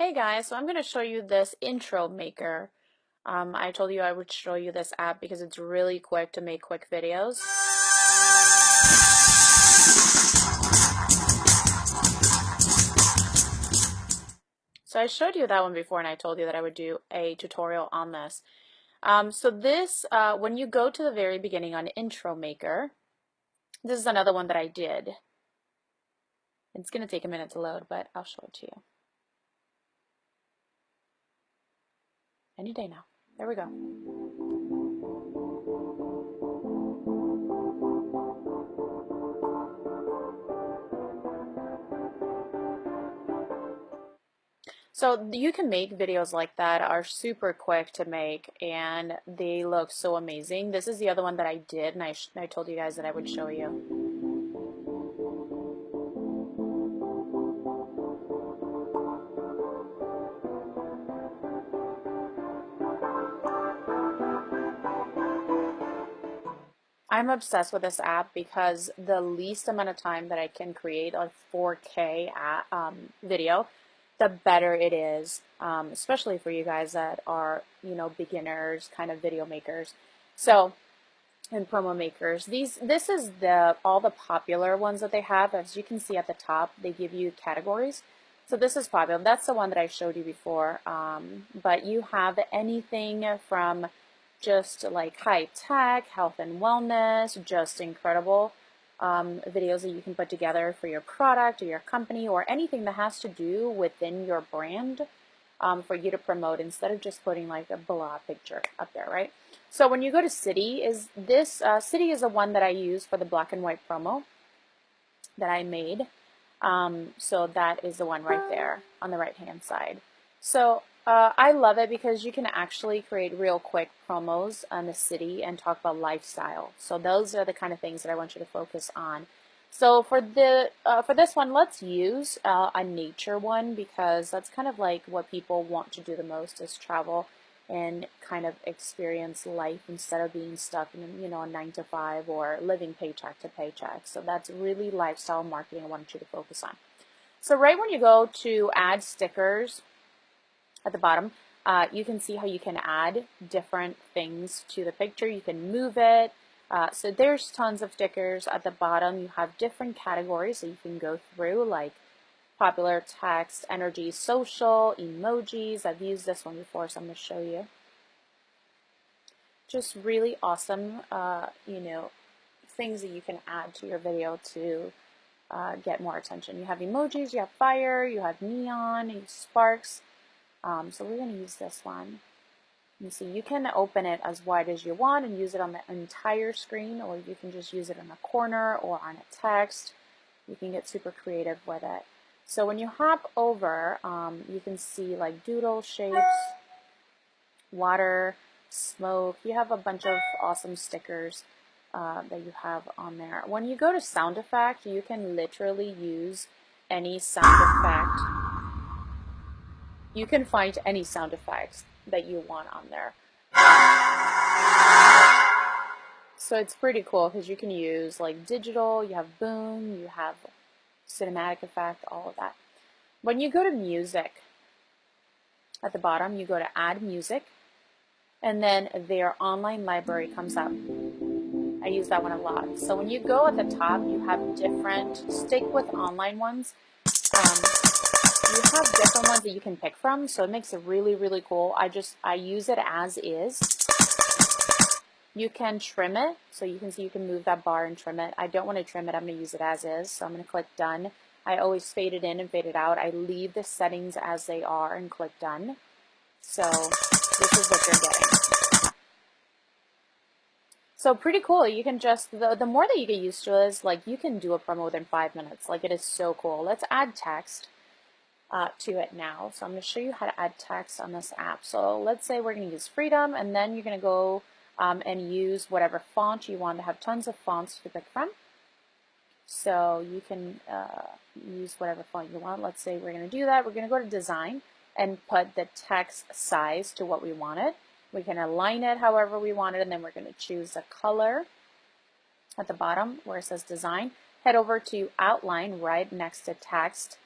Hey guys, so I'm going to show you this IntroMaker. I told you I would show you this app because it's really quick to make quick videos. So I showed you that one before and I told you that I would do a tutorial on this. When you go to the very beginning on IntroMaker, this is another one that I did. It's going to take a minute to load, but I'll show it to you. Any day now. There we go. So you can make videos like that, are super quick to make, and they look so amazing. This is the other one that I did, and I told you guys that I would show you. I'm obsessed with this app because the least amount of time that I can create a 4K video, the better it is, especially for you guys that are, beginners, kind of video makers. So, and promo makers. This is all the popular ones that they have. As you can see at the top, they give you categories. So this is popular. That's the one that I showed you before. But you have anything from just like high tech, health and wellness, just incredible videos that you can put together for your product or your company or anything that has to do within your brand for you to promote instead of just putting like a blah picture up there, right? So when you go to City, City is the one that I use for the black and white promo that I made. So that is the one right there on the right hand side. So I love it because you can actually create real quick promos on the City and talk about lifestyle. So those are the kind of things that I want you to focus on. So for this one, let's use a nature one because that's kind of like what people want to do the most is travel and kind of experience life instead of being stuck in, a 9 to 5 or living paycheck to paycheck. So that's really lifestyle marketing I want you to focus on. So right when you go to add stickers at the bottom, you can see how you can add different things to the picture. You can move it. So there's tons of stickers at the bottom. You have different categories that you can go through, like popular, text, energy, social, emojis. I've used this one before, so I'm going to show you. Just really awesome, things that you can add to your video to get more attention. You have emojis, you have fire, you have neon, you have sparks. So we're going to use this one. You see, you can open it as wide as you want and use it on the entire screen, or you can just use it in a corner or on a text. You can get super creative with it. So when you hop over, you can see like doodle shapes, water, smoke. You have a bunch of awesome stickers that you have on there. When you go to sound effect, you can literally use any sound effect. You can find any sound effects that you want on there. So it's pretty cool because you can use like digital, you have boom, you have cinematic effect, all of that. When you go to music, at the bottom, you go to add music, and then their online library comes up. I use that one a lot. So when you go at the top, you have different, stick with online ones. You have different ones that you can pick from, so it makes it really, really cool. I use it as is. You can trim it, so you can see you can move that bar and trim it. I don't want to trim it, I'm going to use it as is, so I'm going to click done. I always fade it in and fade it out. I leave the settings as they are and click done. So this is what you're getting. So pretty cool. You can just, the more that you get used to is like you can do a promo within 5 minutes. Like it is so cool. Let's add text to it now. So I'm going to show you how to add text on this app. So let's say we're going to use Freedom, and then you're going to go and use whatever font you want. To have tons of fonts to pick from. So you can use whatever font you want. Let's say we're going to do that. We're going to go to design and put the text size to what we want it. We can align it however we want it, and then we're going to choose a color at the bottom where it says design. Head over to outline right next to text,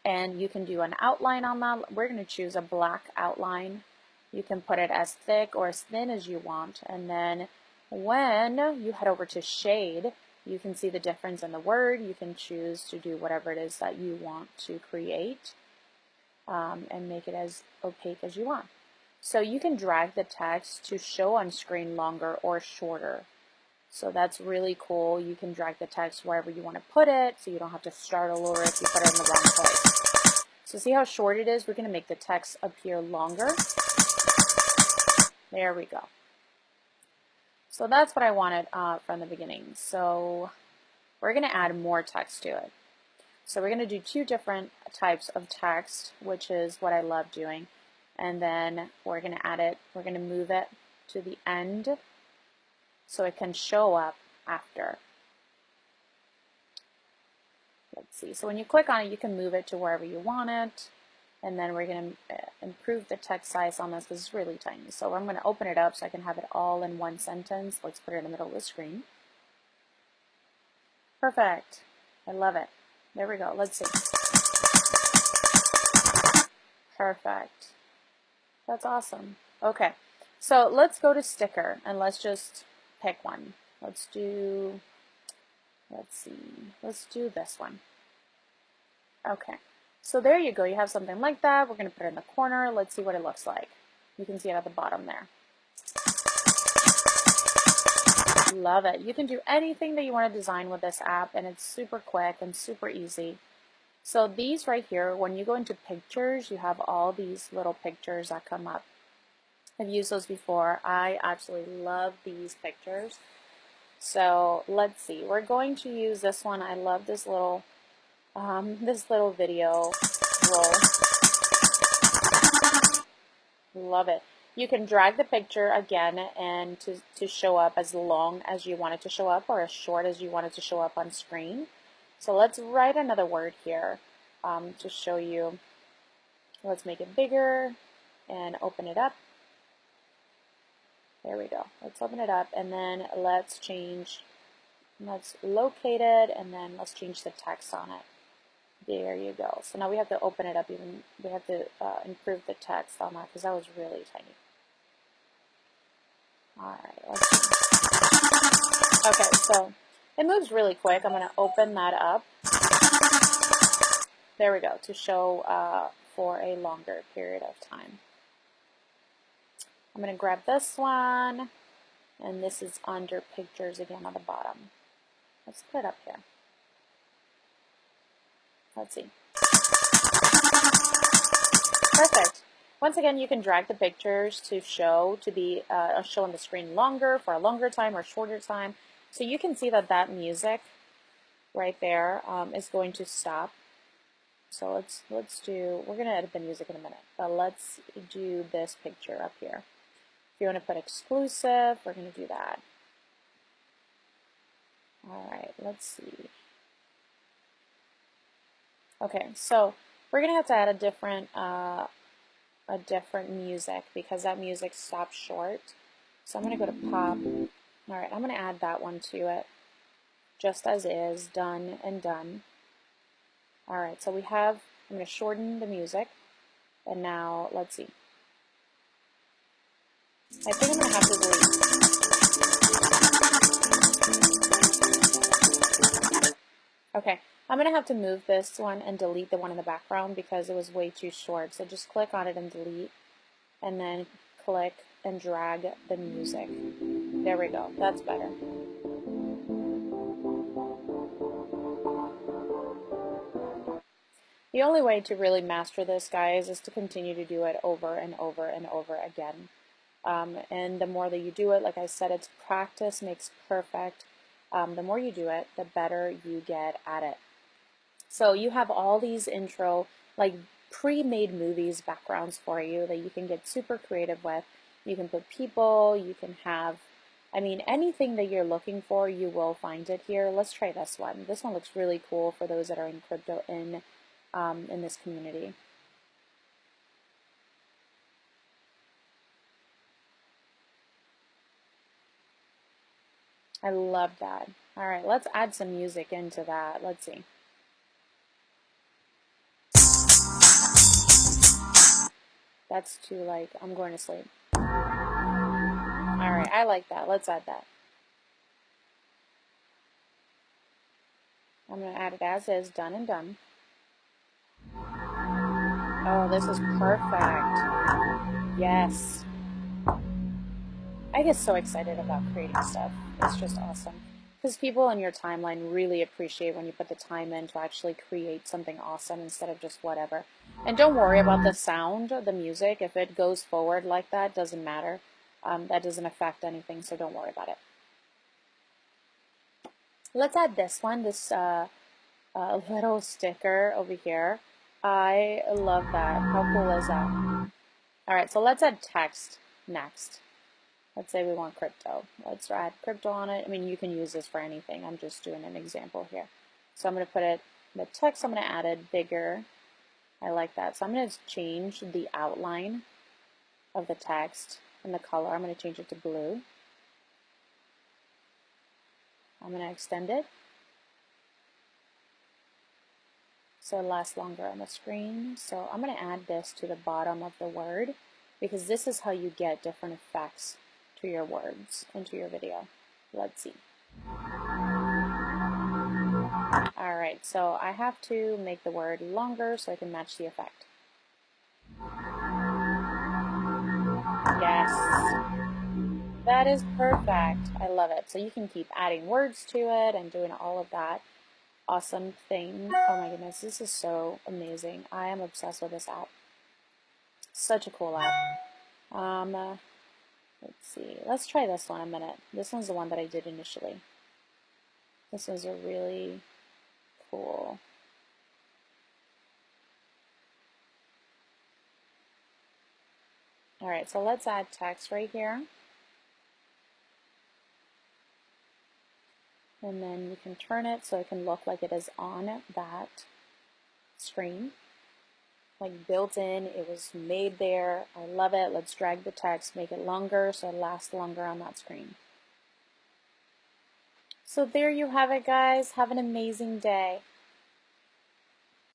and you can do an outline on that. We're going to choose a black outline. You can put it as thick or as thin as you want, and then when you head over to shade, you can see the difference in the word. You can choose to do whatever it is that you want to create and make it as opaque as you want. So you can drag the text to show on screen longer or shorter. So that's really cool. You can drag the text wherever you want to put it, so you don't have to start all over if you put it in the wrong place. So see how short it is? We're going to make the text appear longer. There we go. So that's what I wanted from the beginning. So we're going to add more text to it. So we're going to do two different types of text, which is what I love doing. And then we're going to add it, we're going to move it to the end so it can show up after. Let's see. So when you click on it, you can move it to wherever you want it. And then we're going to improve the text size on this because it's really tiny. So I'm going to open it up so I can have it all in one sentence. Let's put it in the middle of the screen. Perfect. I love it. There we go. Let's see. Perfect. That's awesome. Okay. So let's go to sticker and let's just pick one. Let's do this one. Okay. So there you go. You have something like that. We're going to put it in the corner. Let's see what it looks like. You can see it at the bottom there. Love it. You can do anything that you want to design with this app, and it's super quick and super easy. So these right here, when you go into pictures, you have all these little pictures that come up. I've used those before. I absolutely love these pictures. So let's see. We're going to use this one. I love this little video roll. Love it. You can drag the picture again and to show up as long as you want it to show up or as short as you want it to show up on screen. So let's write another word here to show you. Let's make it bigger and open it up. There we go. Let's open it up and then let's locate it and then let's change the text on it. There you go. So now we have to open it up even, we have to improve the text on that because that was really tiny. Alright, let's see. Okay, so it moves really quick. I'm going to open that up. There we go, to show for a longer period of time. I'm going to grab this one, and this is under pictures again on the bottom. Let's put it up here. Let's see. Perfect. Once again, you can drag the pictures to show on the screen longer for a longer time or shorter time. So you can see that that music right there is going to stop. So we're going to edit the music in a minute, but let's do this picture up here. If you want to put exclusive, we're going to do that. All right, let's see. Okay, so we're going to have to add a different music because that music stops short. So I'm going to go to pop. All right, I'm going to add that one to it, just as is, done and done. All right, so I'm going to shorten the music, and now let's see. I think I'm going to have to delete. Okay, I'm going to have to move this one and delete the one in the background because it was way too short. So just click on it and delete, and then click and drag the music. There we go, that's better. The only way to really master this, guys, is to continue to do it over and over and over again. And the more that you do it, like I said, it's practice makes perfect. The more you do it, the better you get at it. So you have all these intro, like pre-made movies backgrounds for you that you can get super creative with. You can put people, you can have, I mean, anything that you're looking for, you will find it here. Let's try this one. This one looks really cool for those that are in crypto in this community. I love that. All right, let's add some music into that. Let's see. That's too like, I'm going to sleep. Alright, I like that. Let's add that. I'm going to add it as is, done and done. Oh, this is perfect. Yes. I get so excited about creating stuff. It's just awesome. Because people in your timeline really appreciate when you put the time in to actually create something awesome instead of just whatever. And don't worry about the sound, the music. If it goes forward like that, doesn't matter. That doesn't affect anything, so don't worry about it. Let's add this one, this little sticker over here. I love that. How cool is that? All right, so let's add text next. Let's say we want crypto. Let's add crypto on it. I mean, you can use this for anything. I'm just doing an example here. So I'm going to put it, the text, I'm going to add it bigger. I like that. So I'm going to change the outline of the text and the color. I'm going to change it to blue. I'm going to extend it so it lasts longer on the screen. So I'm going to add this to the bottom of the word because this is how you get different effects to your words into your video. Let's see. Alright, so I have to make the word longer so I can match the effect. Yes, that is perfect. I love it. So you can keep adding words to it and doing all of that awesome thing. Oh my goodness, this is so amazing. I am obsessed with this app. Such a cool app. Let's see. Let's try this one a minute. This one's the one that I did initially. This is a really cool. Alright, so let's add text right here. And then you can turn it so it can look like it is on that screen. Like built in, it was made there. I love it. Let's drag the text, make it longer so it lasts longer on that screen. So there you have it, guys. Have an amazing day.